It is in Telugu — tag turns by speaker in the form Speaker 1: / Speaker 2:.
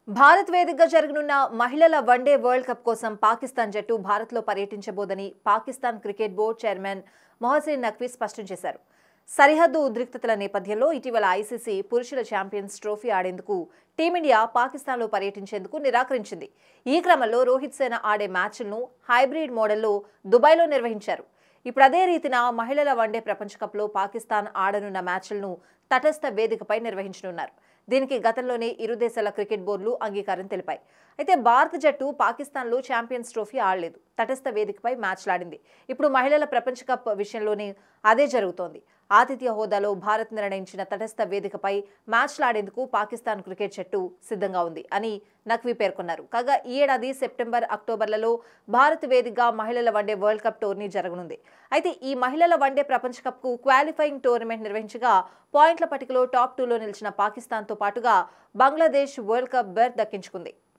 Speaker 1: భారత్ వేదికగా జరగనున్న మహిళల వన్డే వరల్డ్ కప్ కోసం పాకిస్తాన్ జట్టు భారత్లో పర్యటించబోదని Pakistan cricket board chairman Mohsin Naqvi స్పష్టం చేశారు. సరిహద్దు ఉద్రిక్తతల నేపథ్యంలో ఇటీవల ఐసీసీ పురుషుల ఛాంపియన్స్ ట్రోఫీ ఆడేందుకు టీమిండియా పాకిస్తాన్లో పర్యటించేందుకు నిరాకరించింది. ఈ క్రమంలో రోహిత్ సేన ఆడే మ్యాచ్లను హైబ్రిడ్ మోడల్లో దుబాయ్లో నిర్వహించారు. ఇప్పుడు అదే రీతిన మహిళల వన్డే ప్రపంచ కప్లో పాకిస్తాన్ ఆడనున్న మ్యాచ్లను తటస్థ వేదికపై నిర్వహించనున్నారు. దీనికి గతంలోనే ఇరు దేశాల క్రికెట్ బోర్డులు అంగీకారం తెలిపాయి. అయితే భారత జట్టు పాకిస్తాన్లో ఛాంపియన్స్ ట్రోఫీ ఆడలేదు, తటస్థ వేదికపై మ్యాచ్లాడింది. ఇప్పుడు మహిళల ప్రపంచ కప్ విషయంలోనే అదే జరుగుతోంది. ఆతిథ్య హోదాలో భారత్ నిర్ణయించిన తటస్థ వేదికపై మ్యాచ్లాడేందుకు పాకిస్తాన్ క్రికెట్ జట్టు సిద్ధంగా ఉంది అని నఖ్వీ పేర్కొన్నారు. కాగా ఈ ఏడాది సెప్టెంబర్, అక్టోబర్లలో భారత్ వేదికగా మహిళల వన్డే వరల్డ్ కప్ టోర్నీ జరగనుంది. అయితే ఈ మహిళల వన్డే ప్రపంచ కప్కు క్వాలిఫైయింగ్ టోర్నమెంట్ నిర్వహించగా పాయింట్ల పట్టికలో టాప్ 2లో నిలిచిన పాకిస్తాన్తో పాటుగా బంగ్లాదేశ్ వరల్డ్ కప్ బెర్త్ దక్కించుకుంది.